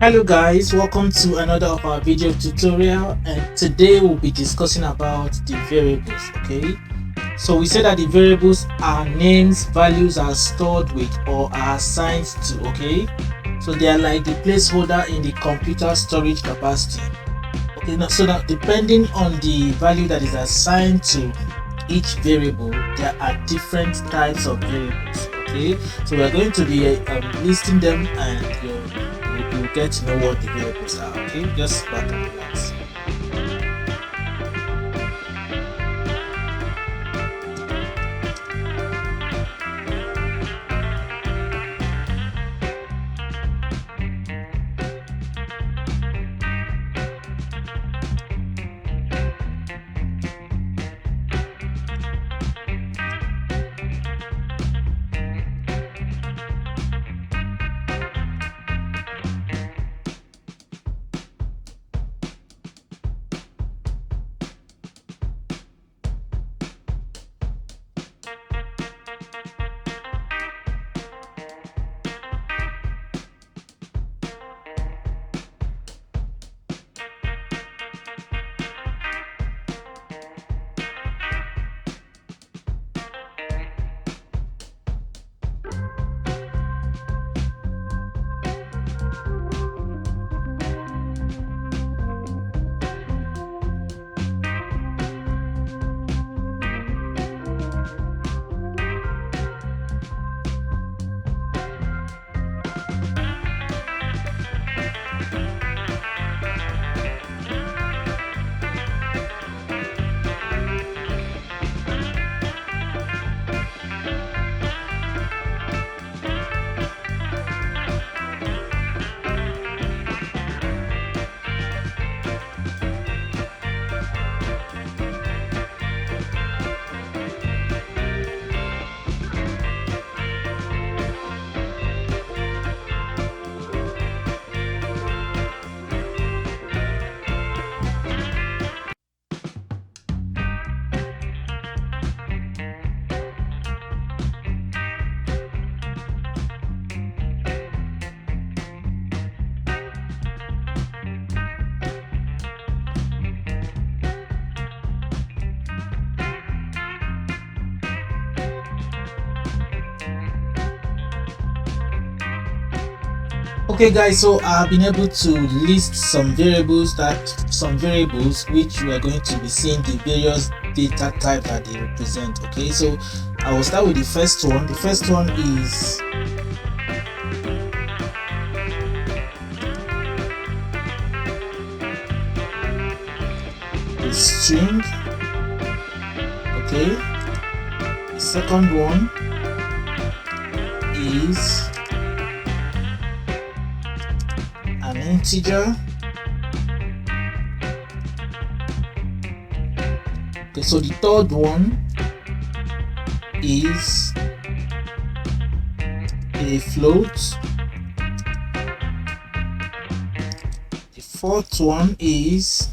Hello guys, welcome to another of our video tutorial, and today we'll be discussing about the variables. Okay, so we said that the variables are names values are stored with or are assigned to. Okay, so they are like the placeholder in the computer storage capacity. Okay, now so that depending on the value that is assigned to each variable, there are different types of variables. Okay, so we are going to be listing them, and you'll get to know what the variables are. Okay, just back and relax. Okay guys, so I've been able to list some variables which we are going to be seeing the various data type that they represent. Okay, so I will start with the first one. The first one is a string. Okay, the second one is an integer. Okay, so the third one is a float. The fourth one is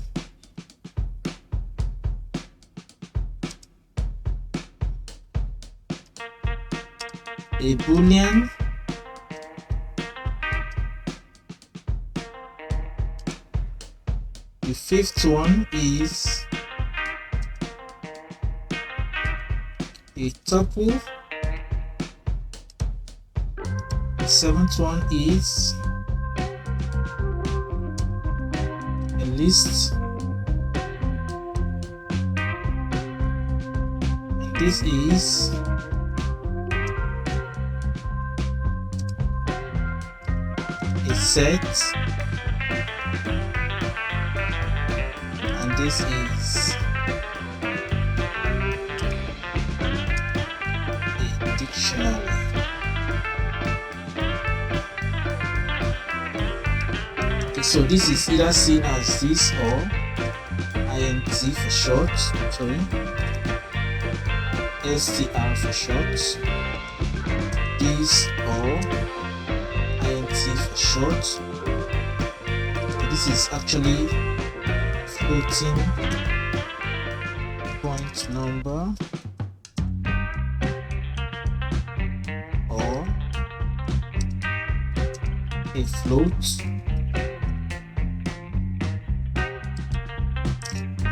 a boolean. The fifth one is a tuple. The seventh one is a list. And this is a set. And this is a dictionary. Okay, so this is either seen as this or int for short, sorry, str for short, this or int for short. Okay, this is actually floating point number or a float.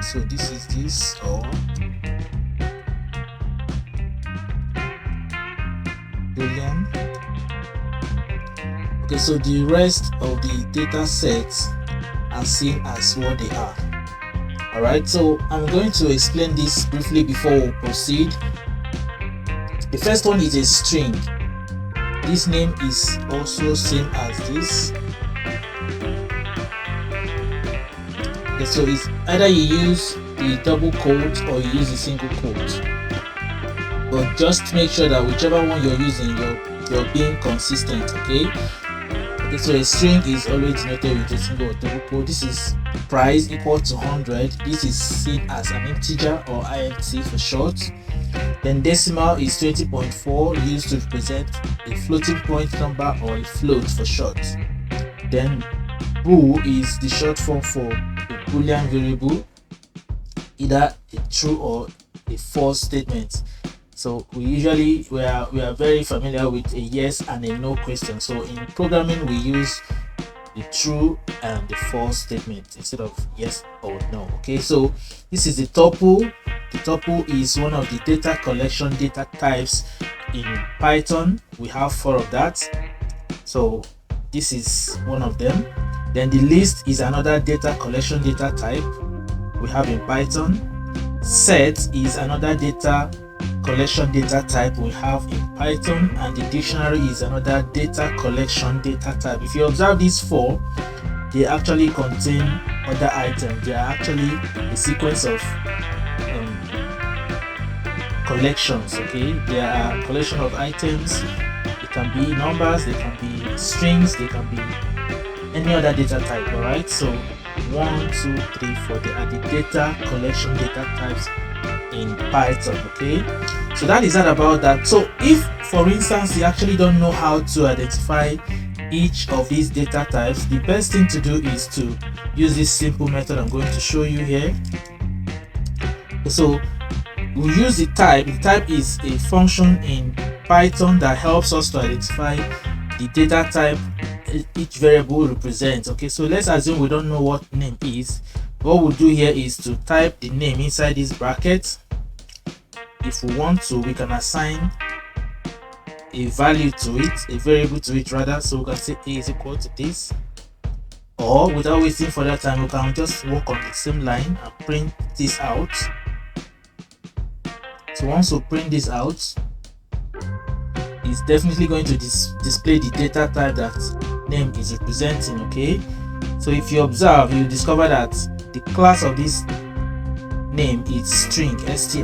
so this is this, or Boolean. Okay, so the rest of the data sets are seen as what they are. Alright, so I'm going to explain this briefly before we proceed. The first one is a string. This name is also same as this. Okay, so it's either you use the double quote or you use a single quote, but just make sure that whichever one you're using, you're being consistent. Okay, so a string is always denoted with a single or double quote. This is price equal to 100. This is seen as an integer or int for short. Then decimal is 20.4, used to represent a floating point number or a float for short. Then bool is the short form for a Boolean variable, either a true or a false statement. So we are very familiar with a yes and a no question. So in programming we use the true and the false statement instead of yes or no. Okay, so this is the tuple. The tuple is one of the data collection data types in Python. We have 4 of that, so this is one of them. Then the list is another data collection data type we have in Python. Set is another data collection data type we have in Python, and the dictionary is another data collection data type. If you observe these 4, they actually contain other items. They are actually a sequence of collections. Okay, they are a collection of items. It can be numbers, they can be strings, they can be any other data type. All right, so 1, 2, 3, 4, they are the data collection data types in Python. Okay, so that is that about that. So if for instance you actually don't know how to identify each of these data types, the best thing to do is to use this simple method I'm going to show you here. So we use the type. The type is a function in Python that helps us to identify the data type each variable represents. Okay, so let's assume we don't know what name is. What we'll do here is to type the name inside this bracket. If we want to, we can assign a value to it, a variable to it rather. So we can say a is equal to this, or without wasting further time, we can just work on the same line and print this out. So once we print this out, it's definitely going to display the data type that name is representing. Okay, so if you observe, you discover that the class of this name is string str,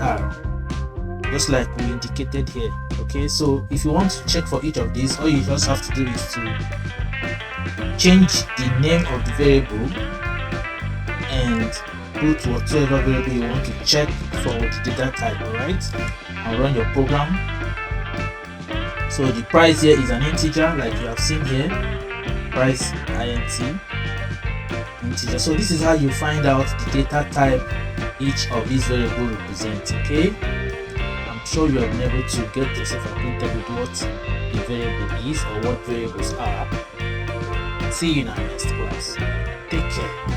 just like we indicated here. Okay, so if you want to check for each of these, all you just have to do is to change the name of the variable and put whatsoever variable you want to check for the data type. All right, and run your program. So the price here is an integer, like you have seen here, price int integer. So this is how you find out the data type each of these variables represents. Okay, I'm sure you have been able to get yourself acquainted with what a variable is or what variables are. See you in our next class. Take care.